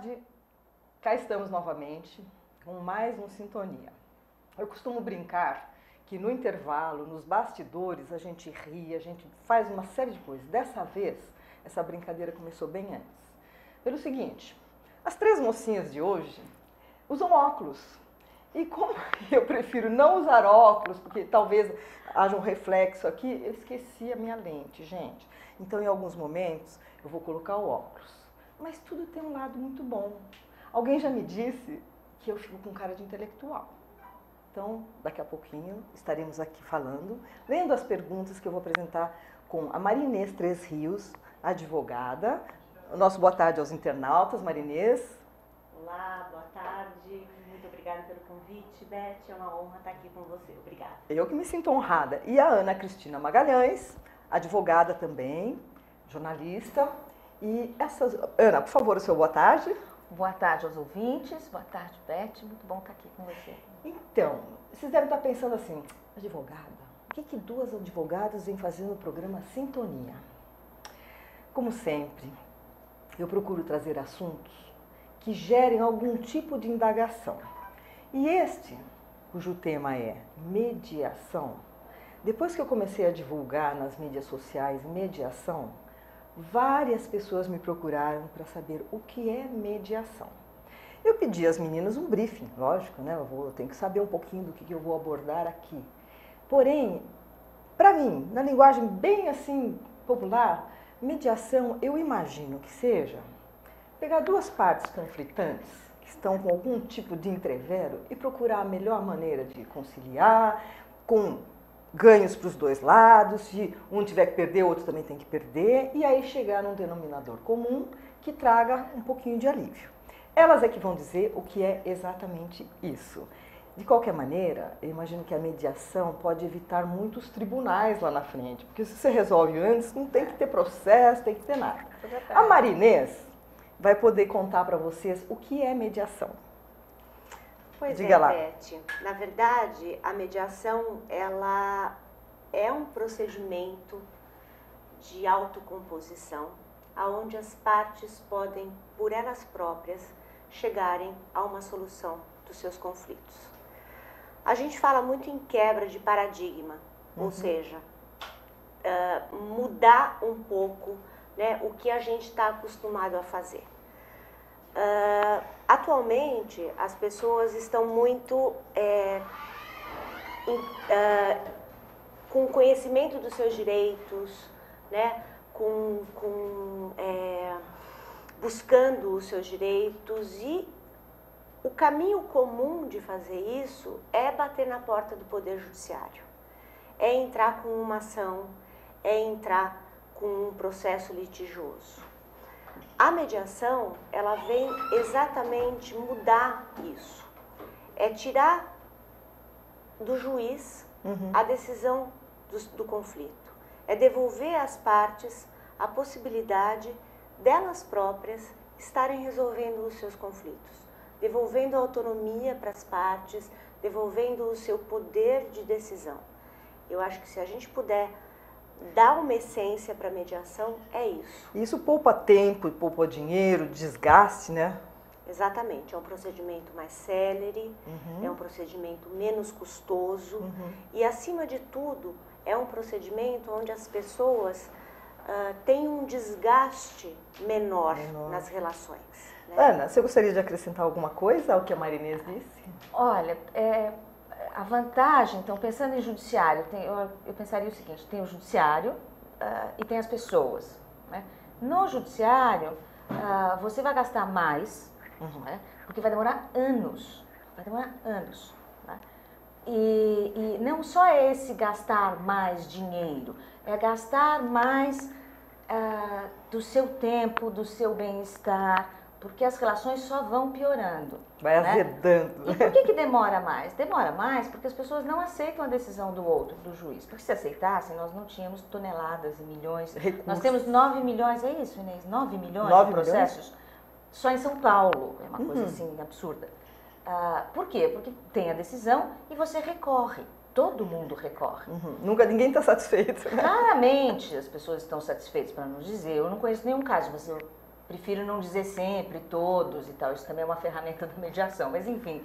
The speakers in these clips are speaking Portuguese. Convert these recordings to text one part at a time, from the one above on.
tarde, cá estamos novamente com mais um Sintonia. Eu costumo brincar que no intervalo, nos bastidores, a gente ri, a gente faz uma série de coisas. Dessa vez, essa brincadeira começou bem antes. Pelo seguinte, as três mocinhas de hoje usam óculos. E como eu prefiro não usar óculos, porque talvez haja um reflexo aqui, eu esqueci a minha lente, gente. Então, em alguns momentos, eu vou colocar o óculos. Mas tudo tem um lado muito bom. Alguém já me disse que eu fico com cara de intelectual. Então, daqui a pouquinho, estaremos aqui falando, lendo as perguntas que eu vou apresentar com a Marinês Três Rios, advogada. O nosso boa tarde aos internautas. Marinês. Olá, boa tarde. Muito obrigada pelo convite, Beth. É uma honra estar aqui com você. Obrigada. Eu que me sinto honrada. E a Ana Cristina Magalhães, advogada também, jornalista. E essas... Ana, por favor, o seu boa tarde. Boa tarde aos ouvintes, boa tarde, Beth. Muito bom estar aqui com você. Então, vocês devem estar pensando assim, advogada, o que duas advogadas vêm fazer no programa Sintonia? Como sempre, eu procuro trazer assuntos que gerem algum tipo de indagação. E este, cujo tema é mediação, depois que eu comecei a divulgar nas mídias sociais mediação, várias pessoas me procuraram para saber o que é mediação. Eu pedi às meninas um briefing, lógico, né? Eu tenho que saber um pouquinho do que eu vou abordar aqui. Porém, para mim, na linguagem bem assim popular, mediação eu imagino que seja pegar duas partes conflitantes, que estão com algum tipo de entrevero, e procurar a melhor maneira de conciliar, com ganhos para os dois lados, se um tiver que perder, o outro também tem que perder, e aí chegar num denominador comum que traga um pouquinho de alívio. Elas é que vão dizer o que é exatamente isso. De qualquer maneira, eu imagino que a mediação pode evitar muitos tribunais lá na frente, porque se você resolve antes, não tem que ter processo, tem que ter nada. A Marinês vai poder contar para vocês o que é mediação. Pois Diga lá. Beth. Na verdade, a mediação, ela é um procedimento de autocomposição, onde as partes podem, por elas próprias, chegarem a uma solução dos seus conflitos. A gente fala muito em quebra de paradigma, ou seja, mudar um pouco, né, o que a gente está acostumado a fazer. Atualmente, as pessoas estão muito com conhecimento dos seus direitos, né, buscando os seus direitos, e o caminho comum de fazer isso é bater na porta do Poder Judiciário, é entrar com uma ação, é entrar com um processo litigioso. A mediação, ela vem exatamente mudar isso, é tirar do juiz a decisão do conflito, é devolver às partes a possibilidade delas próprias estarem resolvendo os seus conflitos, devolvendo a autonomia para as partes, devolvendo o seu poder de decisão. Eu acho que se a gente puder dar uma essência para a mediação, é isso. Isso poupa tempo, poupa dinheiro, desgaste, né? Exatamente, é um procedimento mais célere, é um procedimento menos custoso e, acima de tudo, é um procedimento onde as pessoas têm um desgaste menor nas relações. Né? Ana, você gostaria de acrescentar alguma coisa ao que a Marinês disse? Olha, a vantagem, então, pensando em judiciário, eu pensaria o seguinte: tem o judiciário e tem as pessoas. Né? No judiciário, você vai gastar mais, né? Porque vai demorar anos. Né? E não só esse gastar mais dinheiro, é gastar mais do seu tempo, do seu bem-estar, porque as relações só vão piorando. Vai azedando. E por que demora mais? Demora mais porque as pessoas não aceitam a decisão do outro, do juiz. Porque se aceitassem, nós não tínhamos toneladas e milhões. Recursos. Nós temos 9 milhões, é isso, Inês? 9 milhões 9 de processos só em São Paulo. É uma coisa assim absurda. Por quê? Porque tem a decisão e você recorre. Todo mundo recorre. Nunca ninguém está satisfeito. Né? Raramente as pessoas estão satisfeitas, para não dizer. Eu não conheço nenhum caso, mas eu prefiro não dizer sempre, todos e tal, isso também é uma ferramenta da mediação, mas enfim,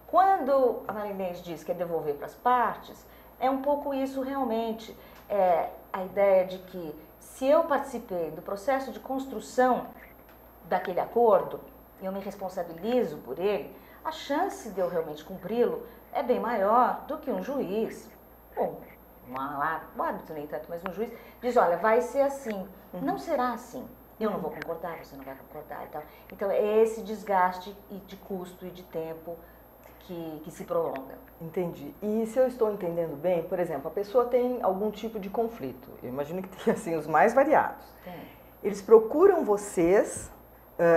quando a Maria Inês diz que é devolver para as partes, é um pouco isso realmente, a ideia de que se eu participei do processo de construção daquele acordo, eu me responsabilizo por ele, a chance de eu realmente cumpri-lo é bem maior do que um juiz, ou um árbitro nem tanto, mas um juiz diz, olha, vai ser assim, não será assim, eu não vou concordar, você não vai concordar e tal. Então é esse desgaste de custo e de tempo que se prolonga. Entendi. E se eu estou entendendo bem, por exemplo, a pessoa tem algum tipo de conflito, eu imagino que tem assim os mais variados. Tem. Eles procuram vocês,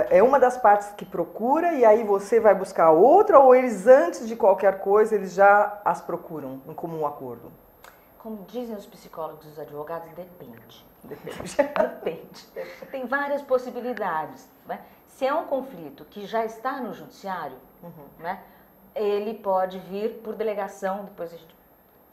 é uma das partes que procura e aí você vai buscar outra, ou eles antes de qualquer coisa eles já as procuram em comum acordo? Como dizem os psicólogos e os advogados, depende. Depende. Depende. Tem várias possibilidades. Né? Se é um conflito que já está no judiciário, né, ele pode vir por delegação, depois a gente,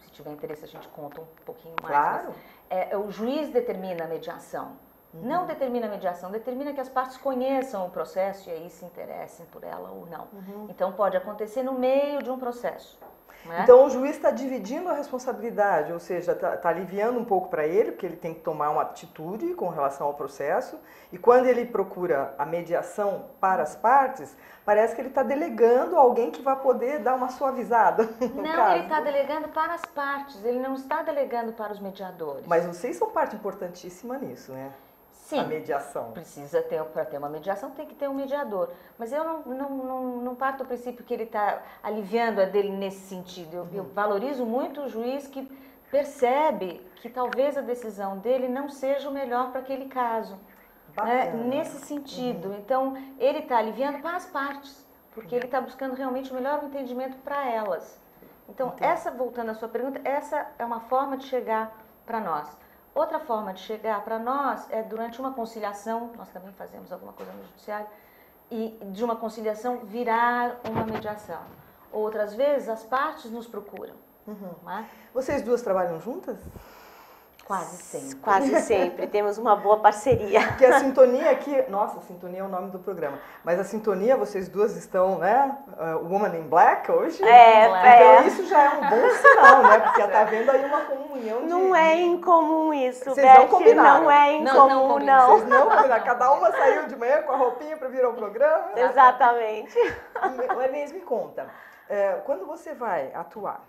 se tiver interesse a gente conta um pouquinho mais. Claro. Mas, o juiz determina a mediação. Não determina a mediação, determina que as partes conheçam o processo e aí se interessem por ela ou não. Então pode acontecer no meio de um processo. Né? Então o juiz está dividindo a responsabilidade, ou seja, está aliviando um pouco para ele, porque ele tem que tomar uma atitude com relação ao processo, e quando ele procura a mediação para as partes, parece que ele está delegando alguém que vai poder dar uma suavizada. Não, ele está delegando para as partes, ele não está delegando para os mediadores. Mas vocês são parte importantíssima nisso, né? Sim, a mediação. Precisa ter, para ter uma mediação tem que ter um mediador. Mas eu não parto do princípio que ele está aliviando a dele nesse sentido. Eu valorizo muito o juiz que percebe que talvez a decisão dele não seja o melhor para aquele caso. Né? Nesse sentido. Então, ele está aliviando para as partes, porque ele está buscando realmente o melhor entendimento para elas. Então, voltando à sua pergunta, essa é uma forma de chegar para nós. Outra forma de chegar para nós é durante uma conciliação, nós também fazemos alguma coisa no judiciário, e de uma conciliação virar uma mediação. Outras vezes as partes nos procuram. Né? Vocês duas trabalham juntas? Quase sempre. Quase sempre, temos uma boa parceria. Porque a sintonia aqui, nossa, a sintonia é o nome do programa, mas a sintonia, vocês duas estão, né, Woman in Black hoje? Então isso já é um bom sinal, né, porque está havendo aí uma comunhão de... Não é incomum isso, vocês Beth, não combinaram. Não é incomum, não. Vocês não combinaram, cada uma saiu de manhã com a roupinha para vir ao programa. Exatamente. Inês, me conta, quando você vai atuar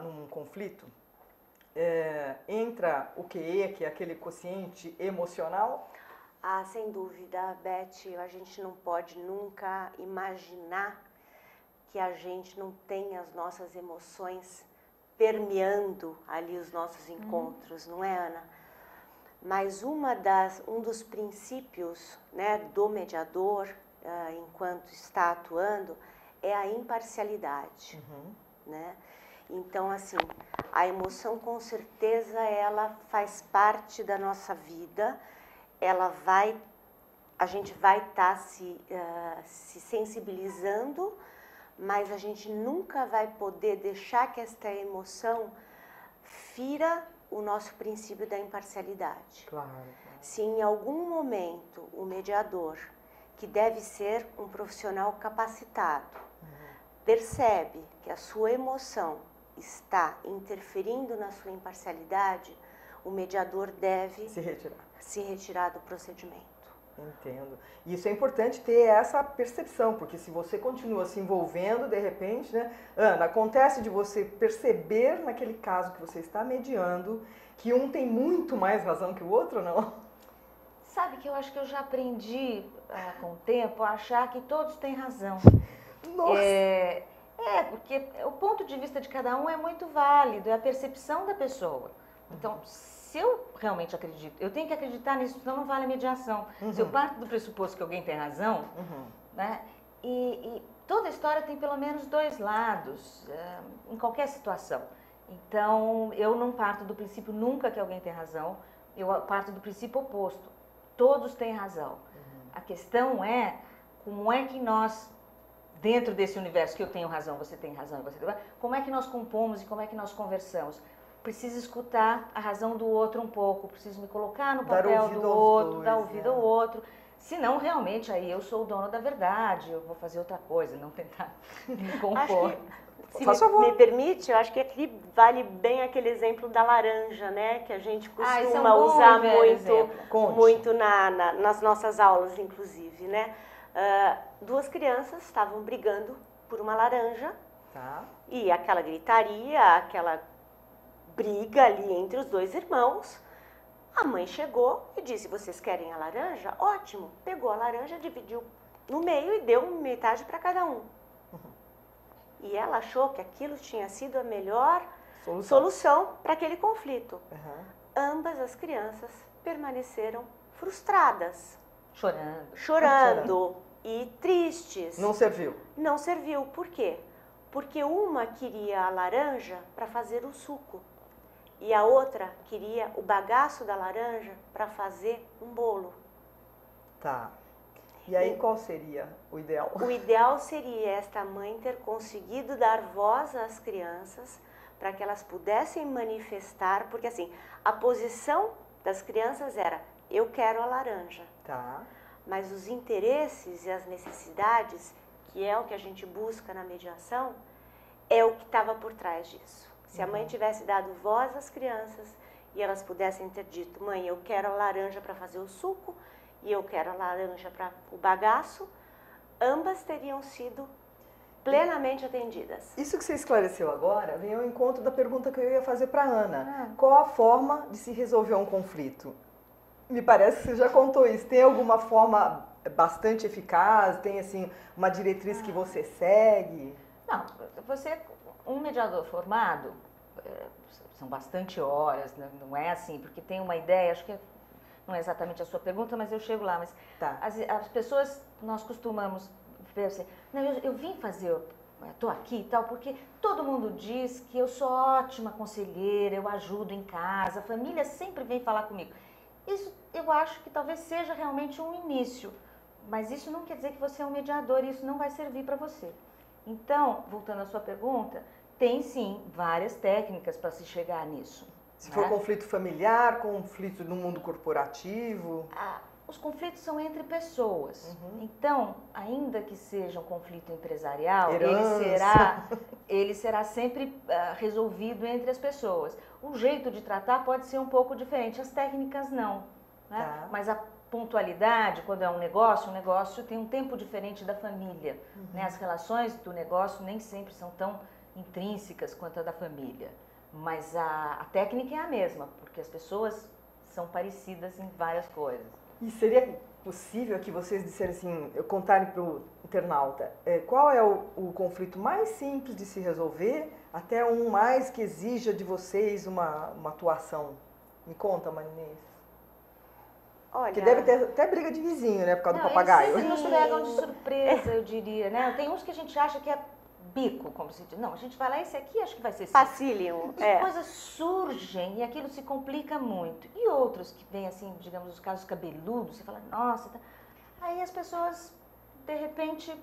num conflito, entra o QE, que é aquele quociente emocional? Ah, sem dúvida, Beth, a gente não pode nunca imaginar que a gente não tem as nossas emoções permeando ali os nossos encontros, não é, Ana? Mas um dos princípios, né, do mediador, enquanto está atuando, é a imparcialidade, né? Então, assim, a emoção com certeza ela faz parte da nossa vida, a gente vai estar se sensibilizando, mas a gente nunca vai poder deixar que esta emoção fira o nosso princípio da imparcialidade. Claro. Se em algum momento o mediador, que deve ser um profissional capacitado, percebe que a sua emoção está interferindo na sua imparcialidade, o mediador deve se retirar do procedimento. Entendo. E isso é importante ter essa percepção, porque se você continua se envolvendo, de repente, né, Ana, acontece de você perceber naquele caso que você está mediando que um tem muito mais razão que o outro, não? Sabe que eu acho que eu já aprendi com o tempo a achar que todos têm razão. Nossa! Porque o ponto de vista de cada um é muito válido, é a percepção da pessoa. Então, se eu realmente acredito, eu tenho que acreditar nisso, senão não vale a mediação. Se eu parto do pressuposto que alguém tem razão, né, e toda história tem pelo menos dois lados, em qualquer situação. Então, eu não parto do princípio nunca que alguém tem razão, eu parto do princípio oposto. Todos têm razão. A questão é como é que nós, dentro desse universo que eu tenho razão, você tem razão e você tem razão, como é que nós compomos e como é que nós conversamos? preciso escutar a razão do outro um pouco, preciso me colocar no Dar papel ouvido do aos outro, dois, dar ouvido ao outro. Senão, realmente, aí eu sou o dono da verdade, eu vou fazer outra coisa, não tentar me compor. Se me permite, eu acho que aqui vale bem aquele exemplo da laranja, né? Que a gente costuma usar muito nas nossas aulas, inclusive, né? Duas crianças estavam brigando por uma laranja. Tá. E aquela gritaria, aquela briga ali entre os dois irmãos. A mãe chegou e disse, vocês querem a laranja? Ótimo. Pegou a laranja, dividiu no meio e deu metade para cada um. E ela achou que aquilo tinha sido a melhor solução para aquele conflito. Ambas as crianças permaneceram frustradas. Chorando e tristes. Não serviu? Não serviu. Por quê? Porque uma queria a laranja para fazer o suco. E a outra queria o bagaço da laranja para fazer um bolo. Tá. E aí qual seria o ideal? O ideal seria esta mãe ter conseguido dar voz às crianças para que elas pudessem manifestar, porque assim, a posição das crianças era, eu quero a laranja. Tá. Mas os interesses e as necessidades, que é o que a gente busca na mediação, é o que estava por trás disso. Se a mãe tivesse dado voz às crianças e elas pudessem ter dito, mãe, eu quero a laranja para fazer o suco e eu quero a laranja para o bagaço, ambas teriam sido plenamente atendidas. Isso que você esclareceu agora vem ao encontro da pergunta que eu ia fazer para a Ana. Qual a forma de se resolver um conflito? Me parece que você já contou isso. Tem alguma forma bastante eficaz? Tem assim uma diretriz que você segue? Não, um mediador formado, são bastante horas, né? Não é assim, porque tem uma ideia, acho que não é exatamente a sua pergunta, mas eu chego lá. Mas tá. As pessoas, nós costumamos ver assim, não, eu vim fazer, estou aqui e tal, porque todo mundo diz que eu sou ótima conselheira, eu ajudo em casa, a família sempre vem falar comigo. Isso eu acho que talvez seja realmente um início, mas isso não quer dizer que você é um mediador e isso não vai servir para você. Então, voltando à sua pergunta, tem sim várias técnicas para se chegar nisso. Se for conflito familiar, conflito no mundo corporativo? Os conflitos são entre pessoas. Então, ainda que seja um conflito empresarial, ele será sempre resolvido entre as pessoas. O jeito de tratar pode ser um pouco diferente, as técnicas não. Né? Tá. Mas a pontualidade, quando é um negócio tem um tempo diferente da família. Né? As relações do negócio nem sempre são tão intrínsecas quanto a da família. Mas a técnica é a mesma, porque as pessoas são parecidas em várias coisas. E seria possível que vocês disserem assim, contarem para o internauta, qual é o conflito mais simples de se resolver, até um mais que exija de vocês uma atuação? Me conta, Marinês. Olha, que deve ter até briga de vizinho, né, por causa do papagaio. Eles sempre nos pegam de surpresa, eu diria, né? Tem uns que a gente acha que é bico, como se diz. Não, a gente vai lá, esse aqui acho que vai ser facílimo. As coisas surgem e aquilo se complica muito. E outros que vêm assim, digamos, os casos cabeludos, você fala, nossa, tá. Aí as pessoas, de repente,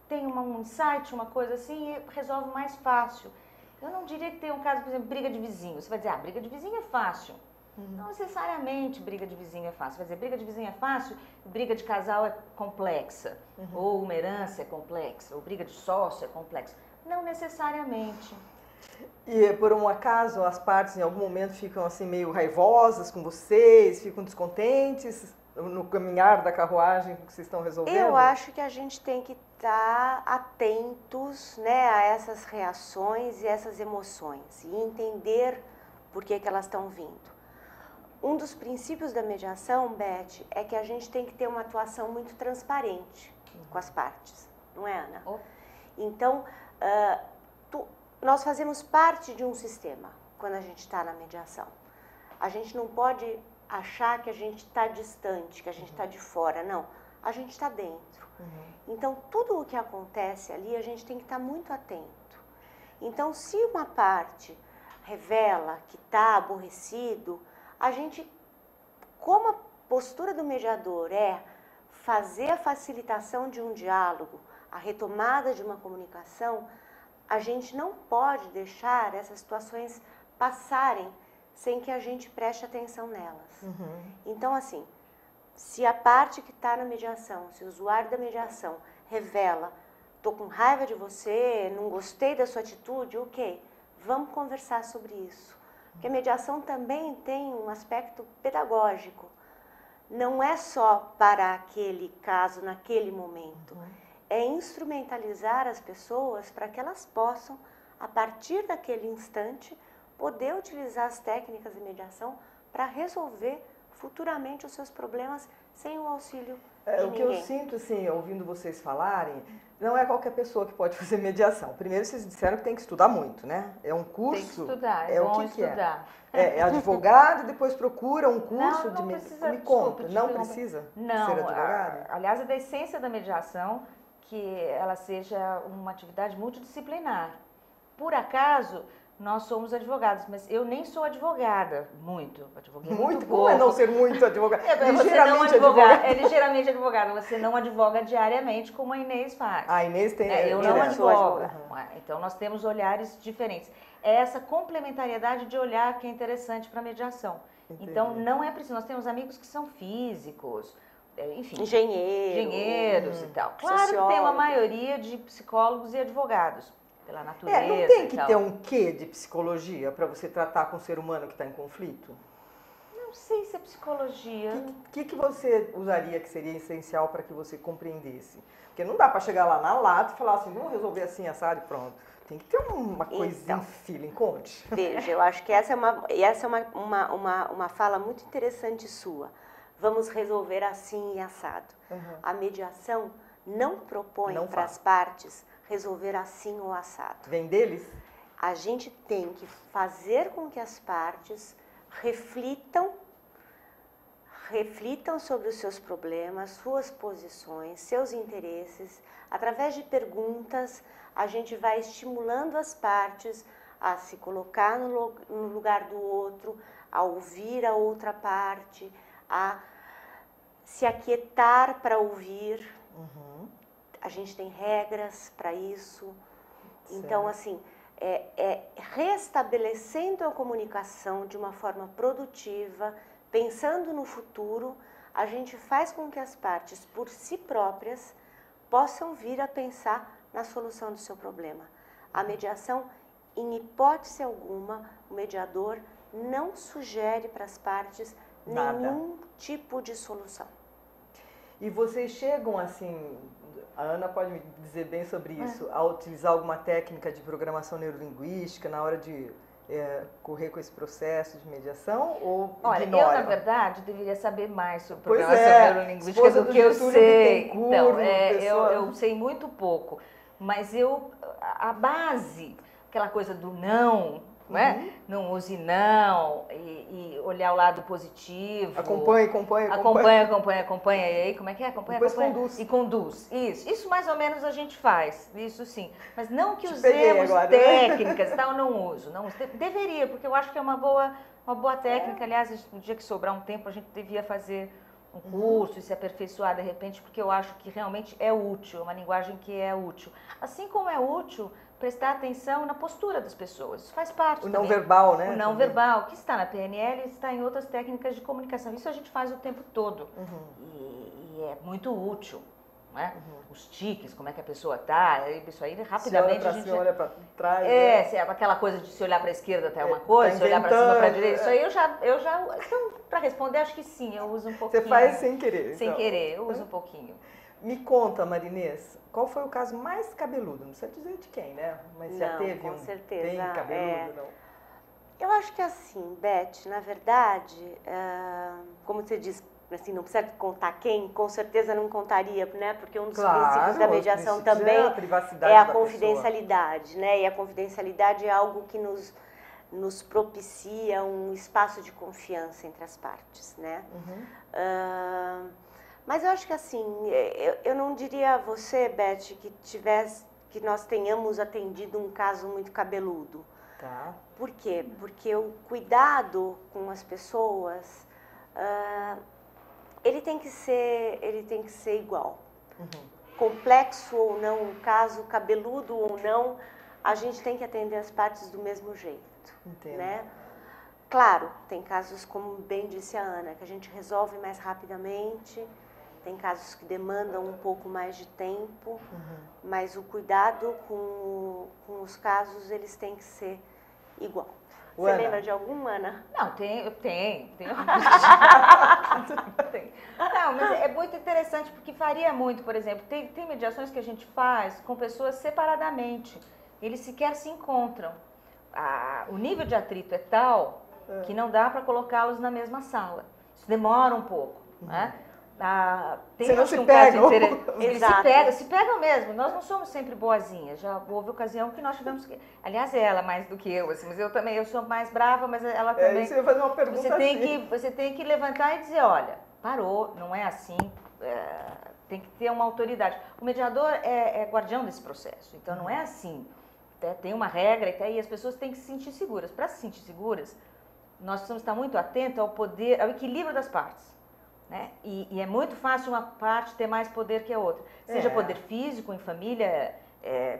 têm um insight, uma coisa assim, e resolve mais fácil. Eu não diria que tem um caso, por exemplo, briga de vizinho. Você vai dizer, briga de vizinho é fácil. Não necessariamente briga de vizinho é fácil. Vai dizer, briga de vizinho é fácil, briga de casal é complexa. Ou uma herança é complexa, ou briga de sócio é complexa. Não necessariamente. E por um acaso as partes em algum momento ficam assim meio raivosas com vocês, ficam descontentes no caminhar da carruagem que vocês estão resolvendo? Eu acho que a gente tem que estar atentos, né, a essas reações e essas emoções e entender por que elas estão vindo. Um dos princípios da mediação, Beth, é que a gente tem que ter uma atuação muito transparente com as partes, não é, Ana? Então, nós fazemos parte de um sistema quando a gente está na mediação. A gente não pode achar que a gente está distante, que a gente está de fora, não. A gente está dentro. Então, tudo o que acontece ali, a gente tem que estar muito atento. Então, se uma parte revela que está aborrecido, a gente, como a postura do mediador é fazer a facilitação de um diálogo, a retomada de uma comunicação, a gente não pode deixar essas situações passarem sem que a gente preste atenção nelas. Então, assim, se a parte que está na mediação, se o usuário da mediação revela, estou com raiva de você, não gostei da sua atitude, ok, vamos conversar sobre isso. Porque a mediação também tem um aspecto pedagógico. Não é só para aquele caso, naquele momento. É instrumentalizar as pessoas para que elas possam, a partir daquele instante, poder utilizar as técnicas de mediação para resolver futuramente os seus problemas sem o auxílio de O que ninguém. eu sinto, assim, ouvindo vocês falarem, não é qualquer pessoa que pode fazer mediação. Primeiro, vocês disseram que tem que estudar muito, né? É um curso. Tem que estudar, é bom o que estudar. É advogado, depois procura um curso Não de precisa, Me desculpa, conta, te não interromper. precisa Não, ser advogado? aliás, é da essência da mediação que ela seja uma atividade multidisciplinar. Por acaso, nós somos advogados, mas eu nem sou advogada, advoguei muito pouco. Como é não ser muito advogado? É ligeiramente advogada, você não advoga diariamente como a Inês faz. A Inês tem... Eu não advogo. Então nós temos olhares diferentes. É essa complementariedade de olhar que é interessante para a mediação. Entendi. Então não é preciso, nós temos amigos que são físicos, enfim, engenheiros e tal. Claro que tem uma maioria de psicólogos e advogados, pela natureza. Não tem que ter um quê de psicologia para você tratar com o ser humano que está em conflito? Não sei se é psicologia. O que você usaria que seria essencial para que você compreendesse? Porque não dá para chegar lá na lata e falar assim, vamos resolver assim, assado e pronto. Tem que ter uma coisinha, feeling, conte. Veja, eu acho que essa é uma fala muito interessante sua. Vamos resolver assim e assado. A mediação não propõe para as partes resolver assim ou assado. Vem deles? A gente tem que fazer com que as partes reflitam sobre os seus problemas, suas posições, seus interesses. Através de perguntas, a gente vai estimulando as partes a se colocar no lugar do outro, a ouvir a outra parte, a se aquietar para ouvir. A gente tem regras para isso. Certo. Então, assim, restabelecendo a comunicação de uma forma produtiva, pensando no futuro, a gente faz com que as partes, por si próprias, possam vir a pensar na solução do seu problema. A mediação, em hipótese alguma, o mediador não sugere para as partes nenhum tipo de solução. E vocês chegam assim, a Ana pode me dizer bem sobre isso, a utilizar alguma técnica de programação neurolinguística na hora de correr com esse processo de mediação ou Olha, ignora? eu, na verdade, deveria saber mais sobre programação neurolinguística do que eu sei. Então, eu sei muito pouco, mas a base, aquela coisa do não, né? Não use não, e olhar o lado positivo. Acompanha. E aí, como é que é? Acompanha. Conduz. E conduz. Isso mais ou menos a gente faz, isso sim. Mas não que usemos técnicas, tal, não uso. Deveria, porque eu acho que é uma boa técnica. Aliás, no dia que sobrar um tempo, a gente devia fazer um curso e se aperfeiçoar de repente, porque eu acho que realmente é útil, uma linguagem que é útil. Assim como é útil prestar atenção na postura das pessoas. Isso faz parte O não verbal, né? O não verbal, que está na PNL e está em outras técnicas de comunicação. Isso a gente faz o tempo todo. E é muito útil. Né? Os tiques, como é que a pessoa está, isso aí rapidamente a gente... olha para trás. Aquela coisa de se olhar para a esquerda até uma coisa, se olhar para cima para a direita, isso aí eu já então, para responder, acho que sim, eu uso um pouquinho. Você faz sem querer. Sem querer, eu uso um pouquinho. Me conta, Marinês, qual foi o caso mais cabeludo? Não precisa dizer de quem, né? Mas já teve com certeza, bem cabeludo, não? Eu acho que assim, Beth, na verdade, como você disse, assim, não precisa contar quem, com certeza não contaria, né? Porque um dos princípios da mediação também é a confidencialidade, né? E a confidencialidade é algo que nos propicia um espaço de confiança entre as partes, né? Mas eu acho que assim, eu não diria a você, Beth, que nós tenhamos atendido um caso muito cabeludo. Tá. Por quê? Porque o cuidado com as pessoas, ele tem que ser igual. Complexo ou não, um caso cabeludo ou não, a gente tem que atender as partes do mesmo jeito. Entendo. Né? Claro, tem casos, como bem disse a Ana, que a gente resolve mais rapidamente, tem casos que demandam um pouco mais de tempo, mas o cuidado com os casos, eles têm que ser igual. Você lembra de algum, Ana? Não, tem. Não, mas é muito interessante porque varia muito, por exemplo, tem mediações que a gente faz com pessoas separadamente, eles sequer se encontram. O nível de atrito é tal que não dá para colocá-los na mesma sala. Isso demora um pouco, né? Você não se pega? Eles se pegam mesmo. Nós não somos sempre boazinhas. Já houve ocasião que nós tivemos que... Aliás, ela mais do que eu, assim, mas eu também, eu sou mais brava, mas ela também... Isso eu ia fazer uma pergunta você tem que levantar e dizer, olha, parou, não é assim, tem que ter uma autoridade. O mediador é guardião desse processo, então não é assim. Tem uma regra e as pessoas têm que se sentir seguras. Para se sentir seguras, nós precisamos estar muito atentos ao poder, ao equilíbrio das partes. Né? E é muito fácil uma parte ter mais poder que a outra. Seja poder físico, em família,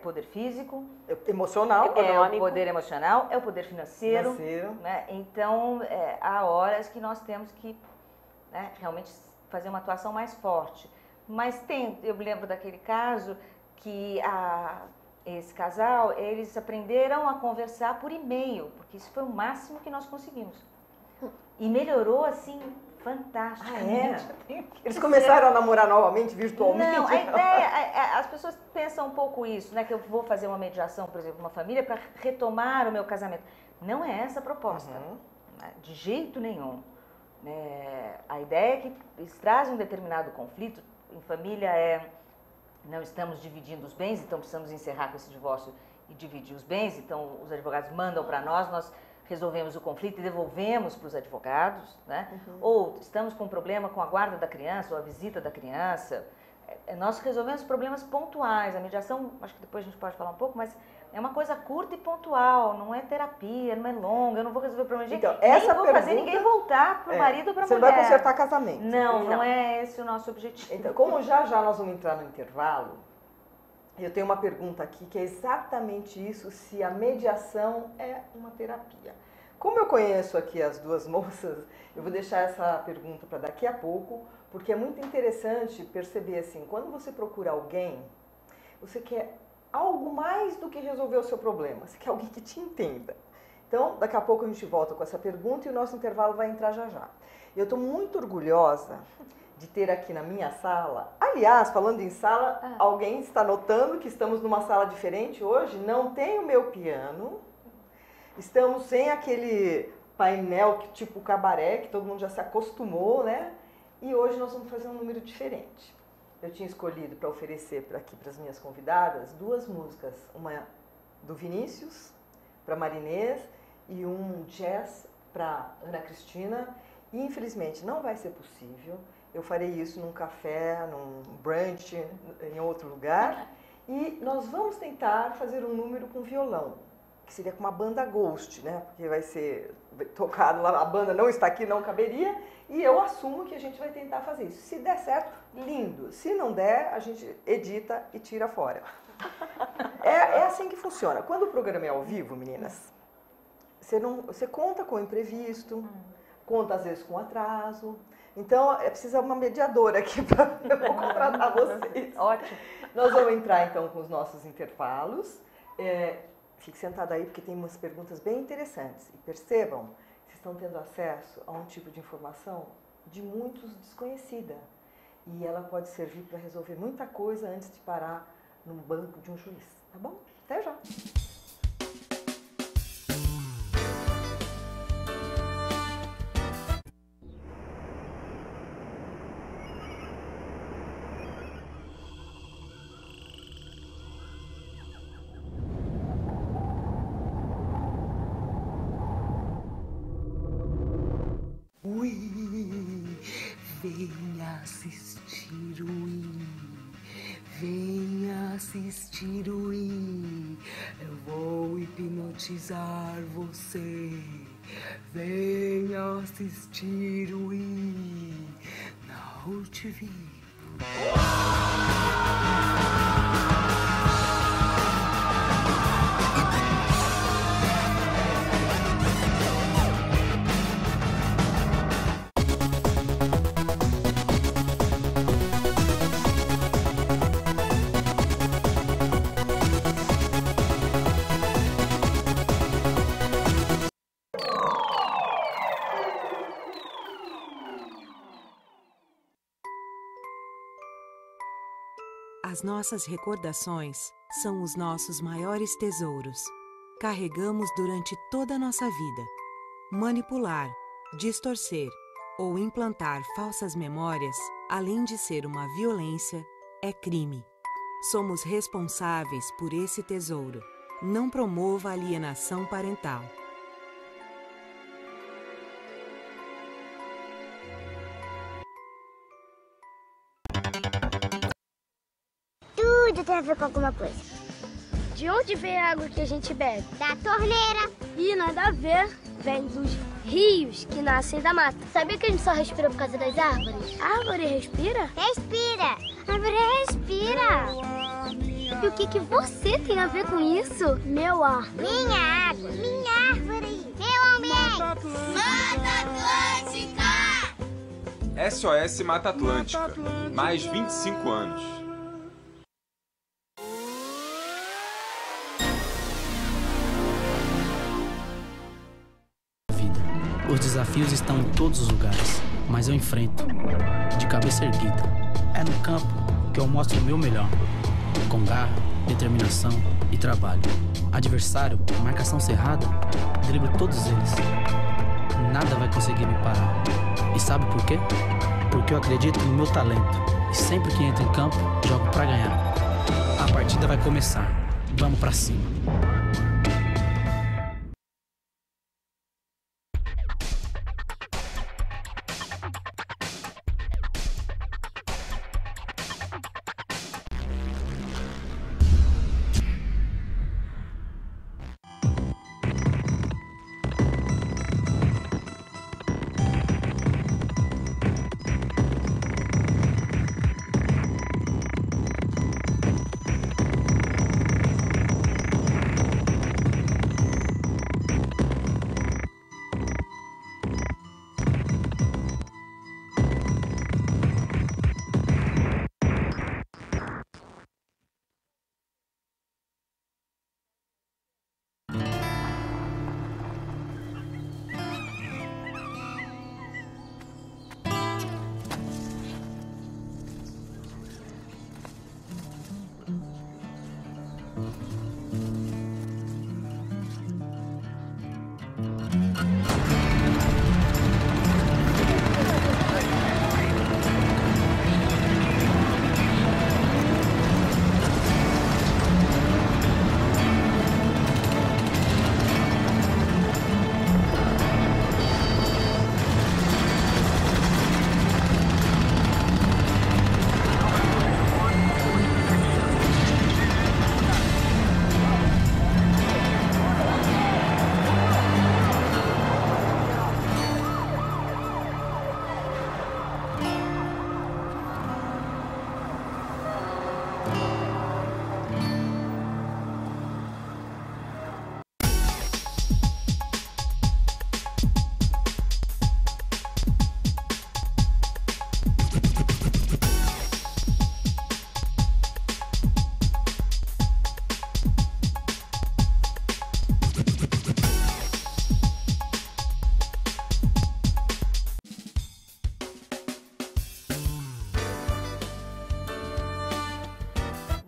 poder físico. Emocional. É o poder emocional, é o poder financeiro. Né? Então, há horas que nós temos que, né, realmente fazer uma atuação mais forte. Mas eu me lembro daquele caso que esse casal, eles aprenderam a conversar por e-mail, porque isso foi o máximo que nós conseguimos. E melhorou, assim, fantasticamente. Eles começaram a namorar novamente, virtualmente? Não, a ideia, as pessoas pensam um pouco isso, né, que eu vou fazer uma mediação, por exemplo, uma família, para retomar o meu casamento. Não é essa a proposta, de jeito nenhum. A ideia é que eles trazem um determinado conflito, em família não estamos dividindo os bens, então precisamos encerrar com esse divórcio e dividir os bens, então os advogados mandam para nós resolvemos o conflito e devolvemos para os advogados, né? Ou estamos com um problema com a guarda da criança ou a visita da criança, nós resolvemos problemas pontuais. A mediação, acho que depois a gente pode falar um pouco, mas é uma coisa curta e pontual, não é terapia, não é longa, eu não vou resolver o problema de ninguém, nem vou fazer ninguém voltar para o marido ou para a mulher. Você não vai consertar casamento. Não é esse o nosso objetivo. Então, como já nós vamos entrar no intervalo, eu tenho uma pergunta aqui que é exatamente isso, se a mediação é uma terapia. Como eu conheço aqui as duas moças, eu vou deixar essa pergunta para daqui a pouco, porque é muito interessante perceber assim, quando você procura alguém, você quer algo mais do que resolver o seu problema, você quer alguém que te entenda. Então, daqui a pouco a gente volta com essa pergunta e o nosso intervalo vai entrar já já. Eu estou muito orgulhosa de ter aqui na minha sala, aliás, falando em sala, alguém está notando que estamos numa sala diferente hoje? Não tem o meu piano, estamos sem aquele painel tipo cabaré, que todo mundo já se acostumou, né? E hoje nós vamos fazer um número diferente. Eu tinha escolhido para oferecer aqui para as minhas convidadas 2 músicas, uma do Vinícius, para Marinês, e um jazz para Ana Cristina. E infelizmente não vai ser possível. Eu farei isso num café, num brunch, em outro lugar. E nós vamos tentar fazer um número com violão, que seria com uma banda Ghost, né? Porque vai ser tocado lá, a banda não está aqui, não caberia. E eu assumo que a gente vai tentar fazer isso. Se der certo, lindo. Se não der, a gente edita e tira fora. É assim que funciona. Quando o programa é ao vivo, meninas, você conta com o imprevisto, conta às vezes com atraso. Então, precisa uma mediadora aqui para contratar vocês. Ótimo. Nós vamos entrar então com os nossos intervalos. Fique sentada aí porque tem umas perguntas bem interessantes. E percebam, vocês estão tendo acesso a um tipo de informação de muitos desconhecida. E ela pode servir para resolver muita coisa antes de parar num banco de um juiz. Tá bom? Até já! Venha assistir o venha assistir o eu vou hipnotizar você. Venha assistir o na UTV. As nossas recordações são os nossos maiores tesouros. Carregamos durante toda a nossa vida. Manipular, distorcer ou implantar falsas memórias, além de ser uma violência, é crime. Somos responsáveis por esse tesouro. Não promova alienação parental. Tudo tem a ver com alguma coisa. De onde vem a água que a gente bebe? Da torneira. Ih, nada a ver. Vem dos rios que nascem da mata. Sabia que a gente só respira por causa das árvores? A árvore respira? Respira. A árvore respira. E o que você tem a ver com isso? Meu ar. Minha água. Minha árvore. Meu ambiente. Mata Atlântica! SOS Mata Atlântica. Mais 25 anos. Os desafios estão em todos os lugares, mas eu enfrento, de cabeça erguida. É no campo que eu mostro o meu melhor, com garra, determinação e trabalho. Adversário, marcação cerrada, driblo todos eles. Nada vai conseguir me parar. E sabe por quê? Porque eu acredito no meu talento. E sempre que entro em campo, jogo pra ganhar. A partida vai começar. Vamos pra cima.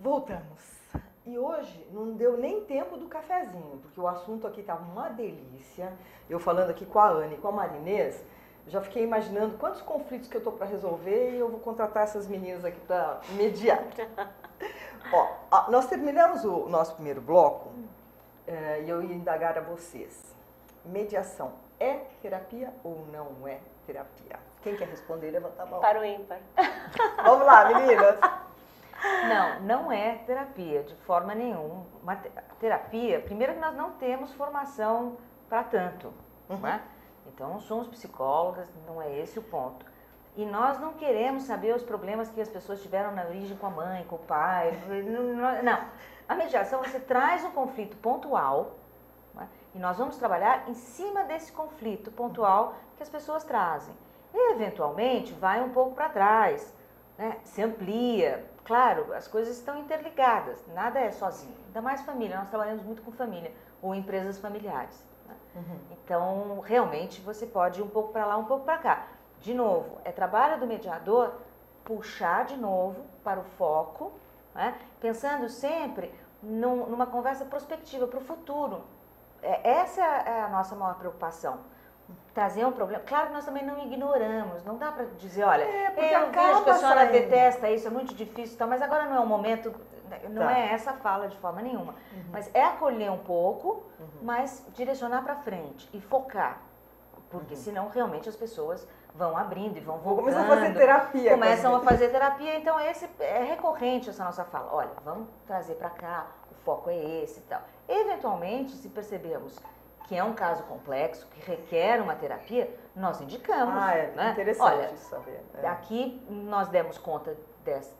Voltamos. E hoje não deu nem tempo do cafezinho, porque o assunto aqui estava uma delícia. Eu falando aqui com a Anne e com a Marinês, já fiquei imaginando quantos conflitos que eu tô para resolver e eu vou contratar essas meninas aqui para mediar. Ó, nós terminamos o nosso primeiro bloco e eu ia indagar a vocês. Mediação é terapia ou não é terapia? Quem quer responder, levanta a mão. Para o ímpar. Vamos lá, meninas. Não, não é terapia, de forma nenhuma. Terapia, primeiro que nós não temos formação para tanto, né? Então não somos psicólogas, não é esse o ponto. E nós não queremos saber os problemas que as pessoas tiveram na origem com a mãe, com o pai. Não. A mediação, você traz um conflito pontual, né? E nós vamos trabalhar em cima desse conflito pontual que as pessoas trazem. E, eventualmente, vai um pouco para trás, né? Se amplia. Claro, as coisas estão interligadas, nada é sozinho. Ainda mais família, nós trabalhamos muito com família ou empresas familiares. Né? Então, realmente, você pode ir um pouco para lá, um pouco para cá. De novo, é trabalho do mediador puxar de novo para o foco né? Pensando sempre numa conversa prospectiva para o futuro. Essa é a nossa maior preocupação. Trazer um problema. Claro que nós também não ignoramos, não dá para dizer, olha, eu vejo que a senhora detesta isso, é muito difícil, tá, mas agora não é o momento, não é essa fala de forma nenhuma. Mas é acolher um pouco, mas direcionar para frente e focar, porque senão realmente as pessoas vão abrindo e vão voltando. Começam a fazer terapia. Começam a fazer terapia, então é recorrente essa nossa fala. Olha, vamos trazer para cá, o foco é esse e tal. Eventualmente, se percebermos que é um caso complexo, que requer uma terapia, nós indicamos. É interessante. Olha, saber. Aqui nós demos conta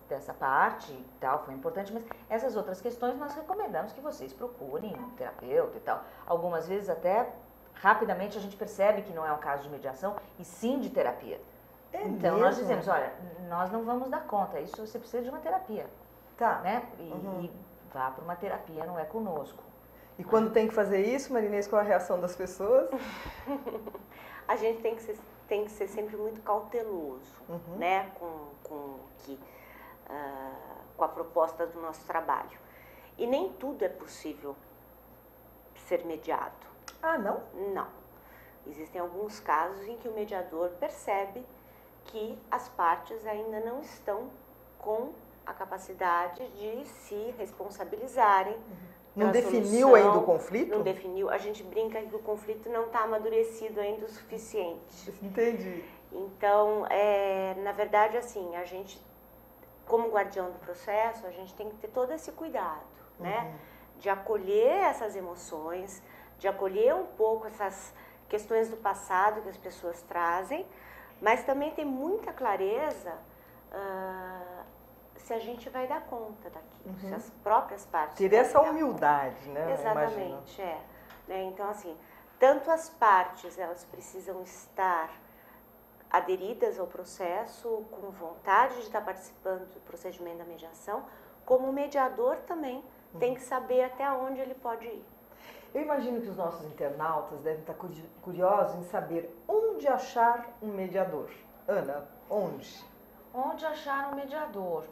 dessa parte e tal, foi importante, mas essas outras questões nós recomendamos que vocês procurem um terapeuta e tal. Algumas vezes até rapidamente a gente percebe que não é um caso de mediação e sim de terapia. Então nós dizemos, olha, nós não vamos dar conta, isso você precisa de uma terapia. Tá. Né? E vá para uma terapia, não é conosco. E quando tem que fazer isso, Marinês, qual a reação das pessoas? A gente tem que ser sempre muito cauteloso, né, com a proposta do nosso trabalho. E nem tudo é possível ser mediado. Ah, não? Não. Existem alguns casos em que o mediador percebe que as partes ainda não estão com a capacidade de se responsabilizarem. Não definiu ainda o conflito? Não definiu. A gente brinca que o conflito não está amadurecido ainda o suficiente. Entendi. Então, na verdade, assim, a gente, como guardião do processo, a gente tem que ter todo esse cuidado, né? De acolher essas emoções, de acolher um pouco essas questões do passado que as pessoas trazem, mas também ter muita clareza se a gente vai dar conta daquilo, se as próprias partes... Ter essa humildade, né? Exatamente, né? Então, assim, tanto as partes, elas precisam estar aderidas ao processo, com vontade de estar participando do procedimento da mediação, como o mediador também tem que saber até onde ele pode ir. Eu imagino que os nossos internautas devem estar curiosos em saber onde achar um mediador. Ana, onde? Onde achar um mediador?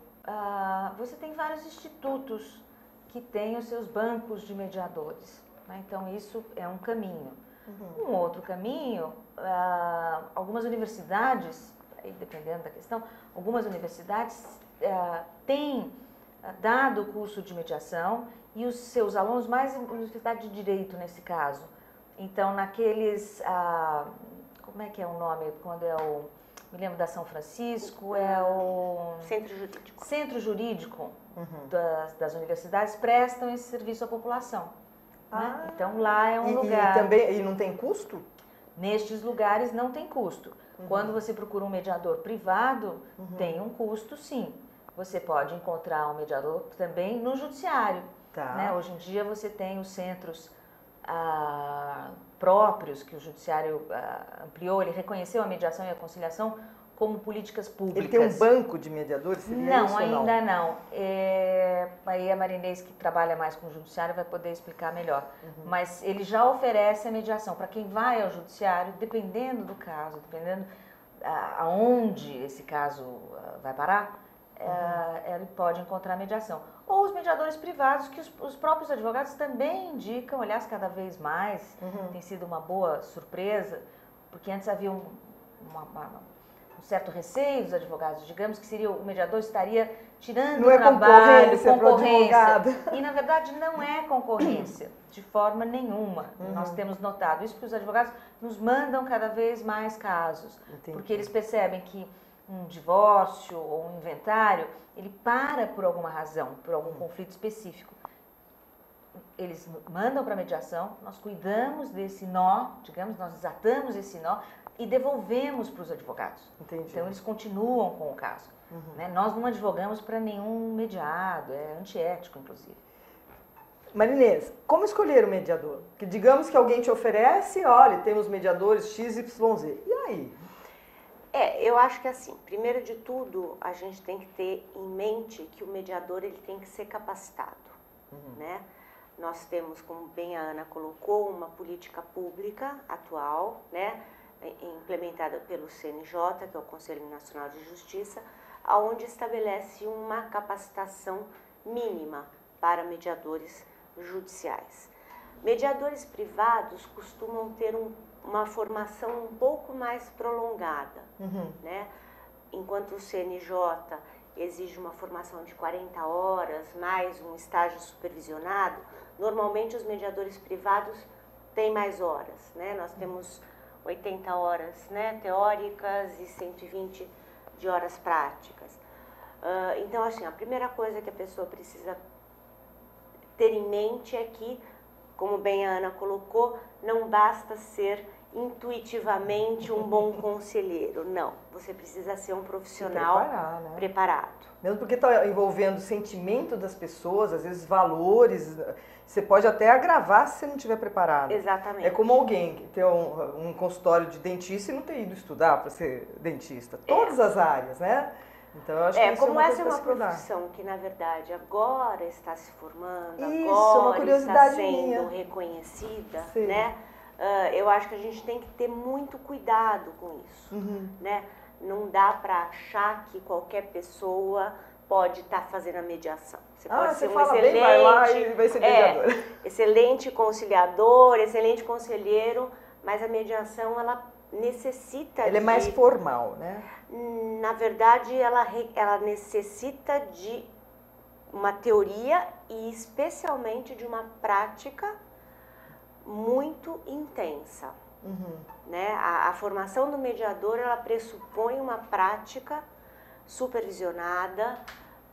Você tem vários institutos que têm os seus bancos de mediadores, né? Então isso é um caminho. Um outro caminho, algumas universidades, aí dependendo da questão, algumas universidades têm dado o curso de mediação e os seus alunos, mais universidade de direito nesse caso. Então naqueles, como é que é o nome, quando é o... Me lembro da São Francisco, é o... Centro Jurídico. Centro Jurídico das universidades prestam esse serviço à população. Né? Então lá é um lugar... E não tem custo? Nestes lugares não tem custo. Quando você procura um mediador privado, tem um custo sim. Você pode encontrar um mediador também no judiciário. Tá. Né? Hoje em dia você tem os centros próprios que o judiciário ampliou, ele reconheceu a mediação e a conciliação como políticas públicas. Ele tem um banco de mediadores? Não, ainda não. Aí a Marinês, que trabalha mais com o judiciário, vai poder explicar melhor. Mas ele já oferece a mediação para quem vai ao judiciário, dependendo do caso, dependendo aonde esse caso vai parar, ele pode encontrar mediação. Ou os mediadores privados, que os próprios advogados também indicam, aliás, cada vez mais, tem sido uma boa surpresa, porque antes havia um certo receio dos advogados, digamos que seria o mediador estaria tirando o trabalho, concorrência. E na verdade não é concorrência, de forma nenhuma. Nós temos notado isso, porque os advogados nos mandam cada vez mais casos, porque eles percebem que um divórcio ou um inventário, ele para por alguma razão, por algum conflito específico. Eles mandam para a mediação, nós cuidamos desse nó, digamos, nós desatamos esse nó e devolvemos para os advogados. Entendi. Então eles continuam com o caso. Né? Nós não advogamos para nenhum mediado, é antiético, inclusive. Marinês, como escolher o mediador? Que digamos que alguém te oferece, olha, temos mediadores XYZ. E aí? Eu acho que assim, primeiro de tudo, a gente tem que ter em mente que o mediador ele tem que ser capacitado, né? Nós temos, como bem a Ana colocou, uma política pública atual, né, implementada pelo CNJ, que é o Conselho Nacional de Justiça, onde estabelece uma capacitação mínima para mediadores judiciais. Mediadores privados costumam ter uma formação um pouco mais prolongada, né? Enquanto o CNJ exige uma formação de 40 horas, mais um estágio supervisionado, normalmente os mediadores privados têm mais horas, né? Nós temos 80 horas, né, teóricas e 120 de horas práticas. Então, assim, a primeira coisa que a pessoa precisa ter em mente é que, como bem a Ana colocou, não basta ser intuitivamente um bom conselheiro. Não, você precisa ser um profissional preparado. Mesmo porque está envolvendo o sentimento das pessoas, às vezes valores, você pode até agravar se você não estiver preparado. Exatamente. É como alguém que tem um consultório de dentista e não ter ido estudar para ser dentista. Todas as áreas, né? Então, eu acho que isso como essa é uma profissão profissão que, na verdade, agora está se formando, isso, agora uma curiosidade está sendo minha. reconhecida, Sim. né? Eu acho que a gente tem que ter muito cuidado com isso, né? Não dá para achar que qualquer pessoa pode estar fazendo a mediação. Você pode ser um excelente, vai lá e vai ser mediador. Excelente conciliador, excelente conselheiro, mas a mediação, ela necessita Ela é mais formal, né? Na verdade, ela necessita de uma teoria e especialmente de uma prática muito intensa. Né? A formação do mediador, ela pressupõe uma prática supervisionada,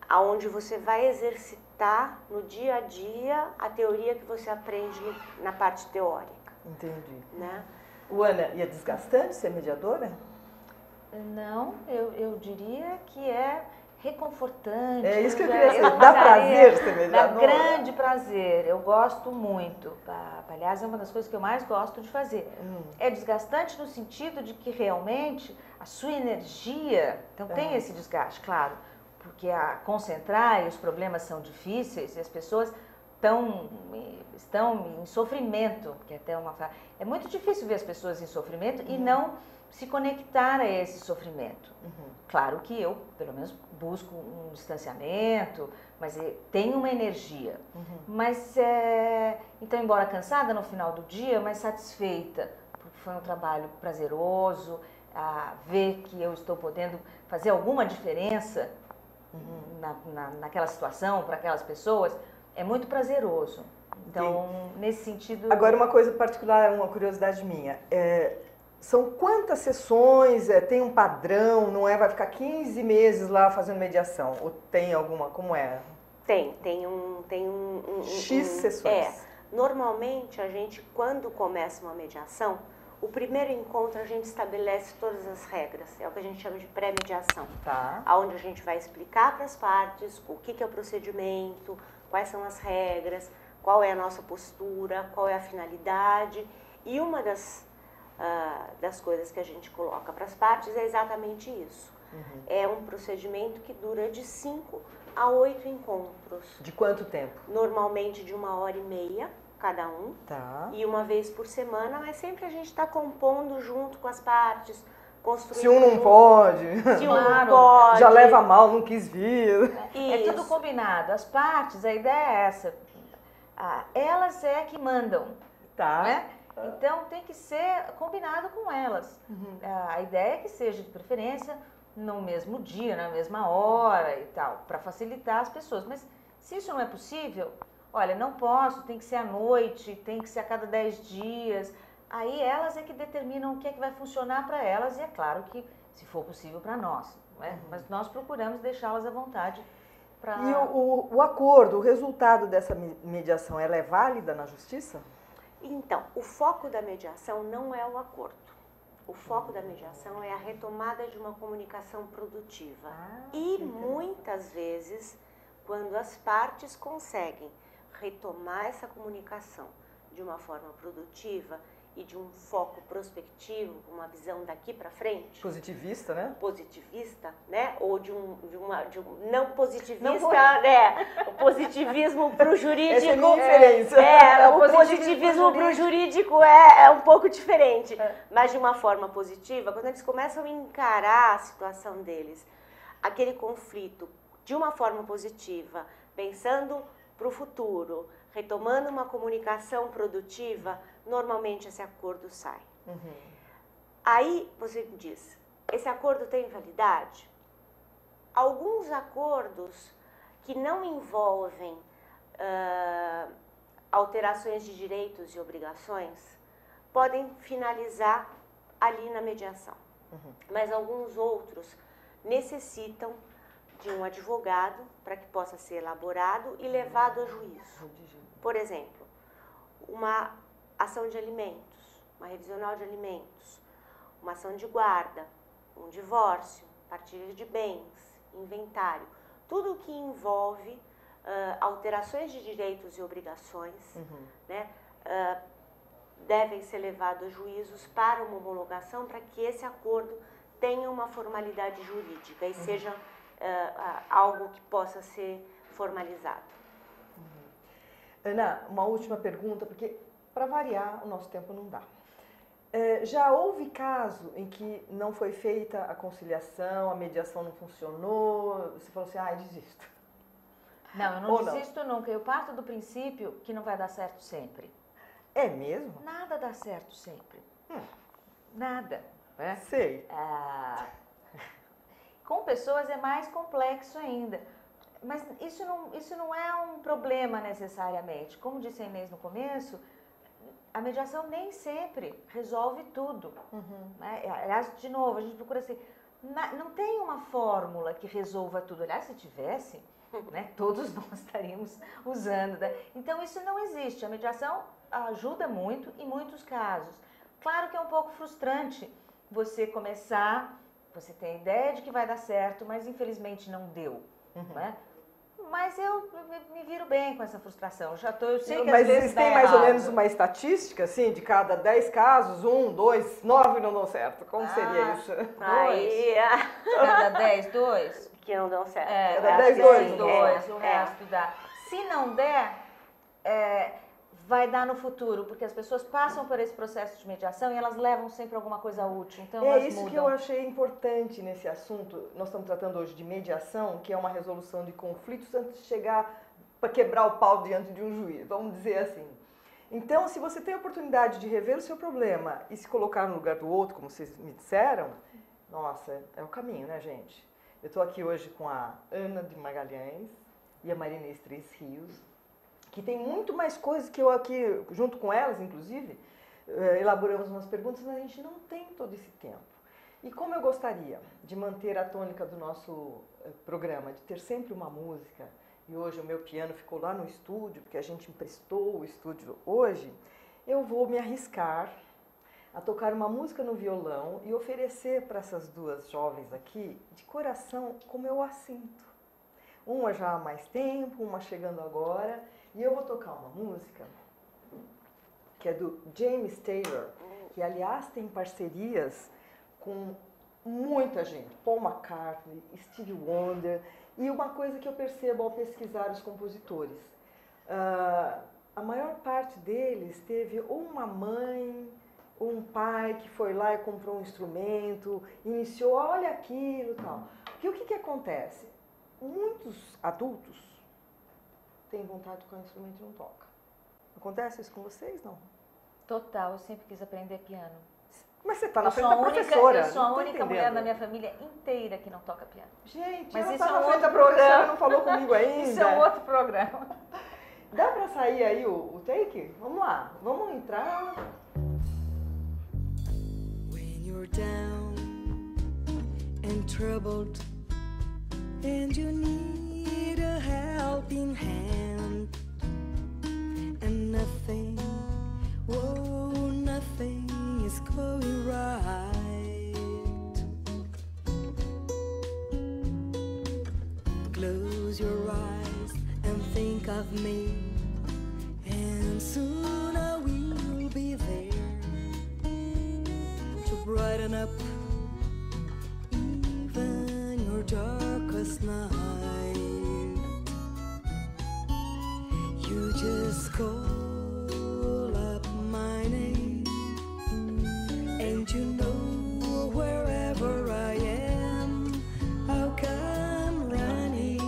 onde você vai exercitar no dia a dia a teoria que você aprende na parte teórica. Entendi. Né? Ana, e é desgastante ser mediadora? Não, eu diria que é reconfortante. É isso que eu queria saber. Dá prazer ser mediadora? Dá grande prazer, eu gosto muito. Aliás, é uma das coisas que eu mais gosto de fazer. É desgastante no sentido de que realmente a sua energia, então tem esse desgaste, claro, porque a concentrar e os problemas são difíceis e as pessoas estão em sofrimento, que é até uma frase. É muito difícil ver as pessoas em sofrimento e não se conectar a esse sofrimento. Claro que eu, pelo menos, busco um distanciamento, mas tenho uma energia. Mas, então, embora cansada no final do dia, mas satisfeita, porque foi um trabalho prazeroso, ver que eu estou podendo fazer alguma diferença naquela situação, para aquelas pessoas, é muito prazeroso. Então, nesse sentido... Agora, uma coisa particular, uma curiosidade minha. São quantas sessões? Tem um padrão? Não é? Vai ficar 15 meses lá fazendo mediação? Ou tem alguma? Como é? Tem um X sessões. Normalmente, a gente, quando começa uma mediação, o primeiro encontro a gente estabelece todas as regras. É o que a gente chama de pré-mediação. Tá. Onde a gente vai explicar para as partes o que é o procedimento, quais são as regras, qual é a nossa postura, qual é a finalidade. E uma das coisas que a gente coloca para as partes é exatamente isso. É um procedimento que dura de 5 a 8 encontros. De quanto tempo? Normalmente de 1h30 cada um. Tá. E uma vez por semana, mas sempre a gente está compondo junto com as partes, construindo. Se um não pode. Se um não pode. Já leva mal, não quis vir. É tudo combinado. As partes, a ideia é essa. Elas é que mandam. Tá. Né? Então tem que ser combinado com elas. A ideia é que seja de preferência no mesmo dia, na mesma hora e tal, para facilitar as pessoas. Mas se isso não é possível, olha, não posso, tem que ser à noite, tem que ser a cada 10 dias. Aí elas é que determinam o que é que vai funcionar para elas e é claro que se for possível para nós. Né? Mas nós procuramos deixá-las à vontade. E o acordo, o resultado dessa mediação, ela é válida na justiça? Então, o foco da mediação não é o acordo. O foco da mediação é a retomada de uma comunicação produtiva. E muitas vezes, quando as partes conseguem retomar essa comunicação de uma forma produtiva e de um foco prospectivo, uma visão daqui para frente. Positivista, né? Positivista, né? Ou de um não positivista, né? O positivismo para o jurídico. Essa é a minha diferença. O positivismo para o jurídico é um pouco diferente. Mas de uma forma positiva, quando eles começam a encarar a situação deles, aquele conflito de uma forma positiva, pensando para o futuro, retomando uma comunicação produtiva, normalmente esse acordo sai. Aí você diz, esse acordo tem validade? Alguns acordos que não envolvem alterações de direitos e obrigações podem finalizar ali na mediação. Mas alguns outros necessitam de um advogado para que possa ser elaborado e levado a juízo. Por exemplo, uma ação de alimentos, uma revisional de alimentos, uma ação de guarda, um divórcio, partilha de bens, inventário, tudo que envolve alterações de direitos e obrigações, né, devem ser levados a juízos para uma homologação para que esse acordo tenha uma formalidade jurídica e seja algo que possa ser formalizado. Ana, uma última pergunta, porque para variar o nosso tempo não dá. Já houve caso em que não foi feita a conciliação, a mediação não funcionou, você falou assim, desisto? Não, eu não desisto nunca. Eu parto do princípio que não vai dar certo sempre. É mesmo? Nada dá certo sempre. Nada. Sei. Com pessoas é mais complexo ainda. Mas isso não é um problema necessariamente. Como disse a Inês no começo, a mediação nem sempre resolve tudo. Né? Aliás, de novo, a gente procura assim, não tem uma fórmula que resolva tudo. Aliás, se tivesse, né, todos nós estaríamos usando. Né? Então, isso não existe. A mediação ajuda muito em muitos casos. Claro que é um pouco frustrante você começar, você tem a ideia de que vai dar certo, mas infelizmente não deu. Né? Mas eu me viro bem com essa frustração. Eu sei que às vezes vocês têm mais ou menos uma estatística, assim, de cada 10 casos, 1, 2, 9 não dão certo. Como seria isso? 2. Cada 10, 2? Que não dão certo. Cada 10, 2. O resto dá. Se não der, vai dar no futuro, porque as pessoas passam por esse processo de mediação e elas levam sempre alguma coisa útil, então elas isso mudam. Que eu achei importante nesse assunto. Nós estamos tratando hoje de mediação, que é uma resolução de conflitos antes de chegar para quebrar o pau diante de um juiz, vamos dizer assim. Então, se você tem a oportunidade de rever o seu problema e se colocar no lugar do outro, como vocês me disseram, nossa, é o caminho, né, gente? Eu estou aqui hoje com a Ana de Magalhães e a Marinês Três Rios, que tem muito mais coisas que eu aqui, junto com elas, inclusive, elaboramos umas perguntas, mas a gente não tem todo esse tempo. E como eu gostaria de manter a tônica do nosso programa, de ter sempre uma música, e hoje o meu piano ficou lá no estúdio, porque a gente emprestou o estúdio hoje, eu vou me arriscar a tocar uma música no violão e oferecer para essas duas jovens aqui, de coração, como eu a sinto. Uma já há mais tempo, uma chegando agora. E eu vou tocar uma música que é do James Taylor, que aliás tem parcerias com muita gente, Paul McCartney, Stevie Wonder, e uma coisa que eu percebo ao pesquisar os compositores, a maior parte deles teve ou uma mãe, ou um pai que foi lá e comprou um instrumento, iniciou, olha aquilo e tal. Porque o que acontece? Muitos adultos tem vontade de tocar um instrumento e não toca. Acontece isso com vocês, não? Total, eu sempre quis aprender piano. Mas você está na frente da professora. Eu sou a única mulher na minha família inteira que não toca piano. Gente, mas ela isso está é um na frente da outro professora, programa. não falou comigo ainda. Isso é um outro programa. Dá para sair aí o take? Vamos lá, vamos entrar. When you're down and troubled and you need a helping hand and nothing, whoa, nothing is going right. Close your eyes and think of me, and soon I will be there to brighten up even your darkest night. You just call up my name, and you know wherever I am, I'll come running.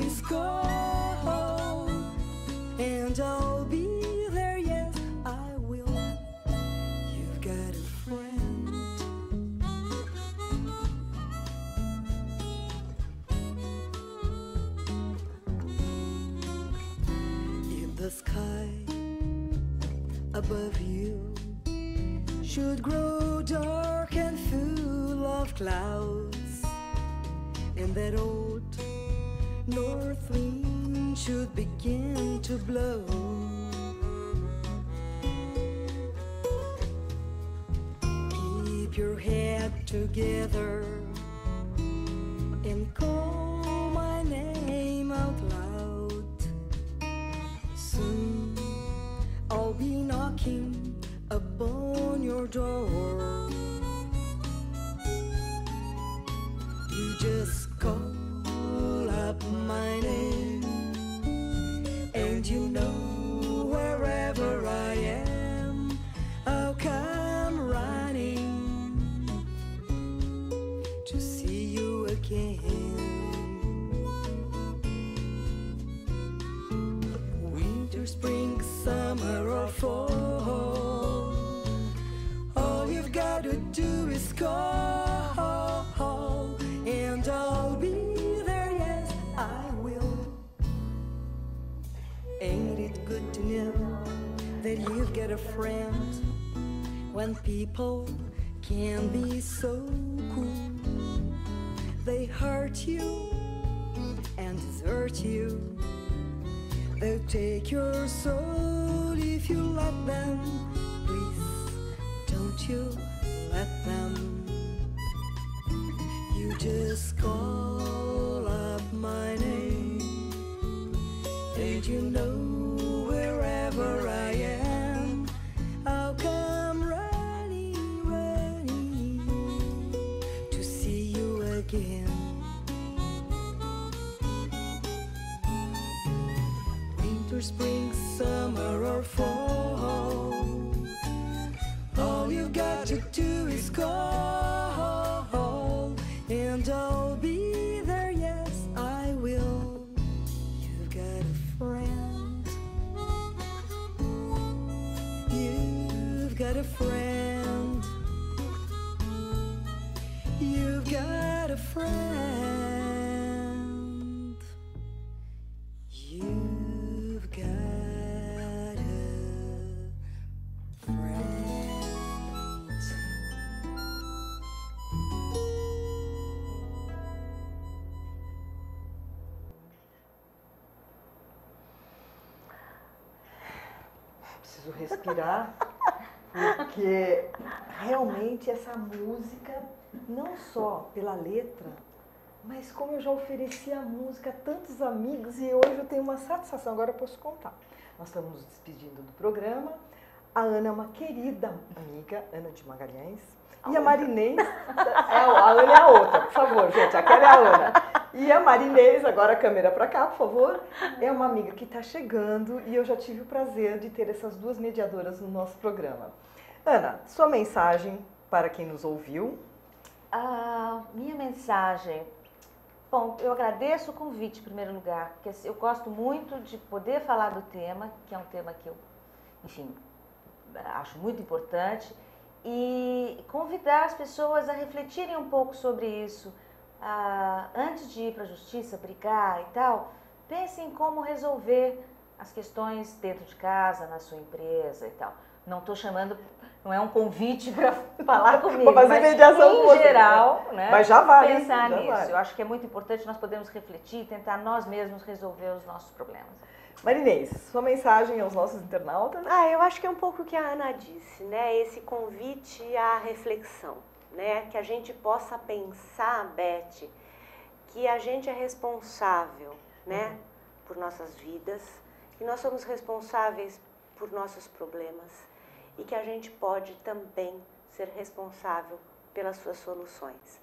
is call, and I'll be there, yes, I will. You've got a friend. If the sky above you should grow dark and full of clouds, and that old north wind should begin to blow, keep your head together and call my name out loud. Soon I'll be knocking upon your door. You just call up my name, and you know wherever I am, I'll come running to see you again. Winter, spring, summer or fall, all you've got to do is call, and I'll be there, yes, I will. Ain't it good to know that you've got a friend when people can be so cool? They hurt you and desert you. They'll take your soul if you let them. Please, don't you let them. You just call up my name, and you know wherever I am, I'll come running, running to see you again. Winter, spring, summer or fall, all you've got to do is call, and I'll be there, yes, I will. You've got a friend. You've got a friend. You've got a friend. You've got a friend. Preciso respirar, porque realmente essa música, não só pela letra, mas como eu já ofereci a música a tantos amigos e hoje eu tenho uma satisfação, agora eu posso contar. Nós estamos nos despedindo do programa, a Ana é uma querida amiga, Ana de Magalhães, e a Marinês, a Ana é a outra, por favor, gente, aquela é a Ana. E a Marinês, agora a câmera para cá, por favor, é uma amiga que está chegando e eu já tive o prazer de ter essas duas mediadoras no nosso programa. Ana, sua mensagem para quem nos ouviu? Minha mensagem... Bom, eu agradeço o convite, em primeiro lugar, porque eu gosto muito de poder falar do tema, que é um tema que eu, enfim, acho muito importante, e convidar as pessoas a refletirem um pouco sobre isso. Antes de ir para a justiça, brigar e tal, pensem em como resolver as questões dentro de casa, na sua empresa e tal. Não estou chamando, não é um convite para falar comigo, para fazer mediação em geral, né, mas já vale, pensar já nisso. vale. Eu acho que é muito importante nós podermos refletir e tentar nós mesmos resolver os nossos problemas. Marinês, sua mensagem aos nossos internautas? Eu acho que é um pouco o que a Ana disse, né? Esse convite à reflexão, né? Que a gente possa pensar, Beth, que a gente é responsável, né? Por nossas vidas, que nós somos responsáveis por nossos problemas e que a gente pode também ser responsável pelas suas soluções.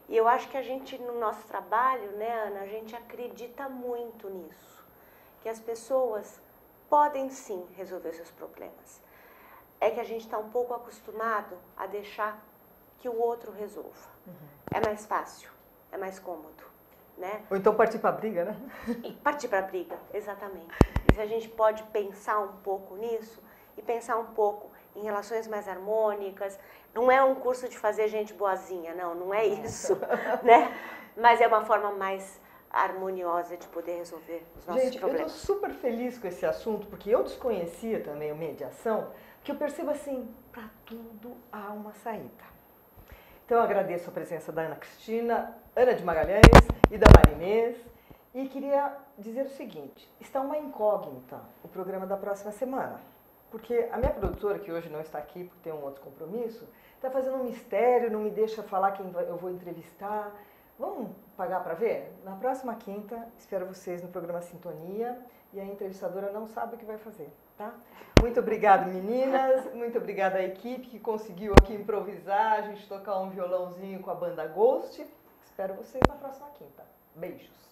E eu acho que a gente, no nosso trabalho, né, Ana, a gente acredita muito nisso, que as pessoas podem sim resolver seus problemas. É que a gente está um pouco acostumado a deixar que o outro resolva. É mais fácil, é mais cômodo. né? Ou então partir para a briga, né? E partir para a briga, exatamente. E se a gente pode pensar um pouco nisso e pensar um pouco em relações mais harmônicas, não é um curso de fazer gente boazinha, não é isso, né? Mas é uma forma mais harmoniosa de poder resolver os nossos problemas. Eu estou super feliz com esse assunto, porque eu desconhecia também a mediação, que eu percebo assim, para tudo há uma saída. Então eu agradeço a presença da Ana Cristina, Ana de Magalhães e da Marinês, e queria dizer o seguinte, está uma incógnita o programa da próxima semana, porque a minha produtora, que hoje não está aqui porque tem um outro compromisso, está fazendo um mistério, não me deixa falar quem eu vou entrevistar. Vamos pagar para ver? Na próxima quinta, espero vocês no programa Sintonia, e a entrevistadora não sabe o que vai fazer, tá? Muito obrigada, meninas, muito obrigada à equipe que conseguiu aqui improvisar, a gente tocar um violãozinho com a banda Ghost. Espero vocês na próxima quinta. Beijos!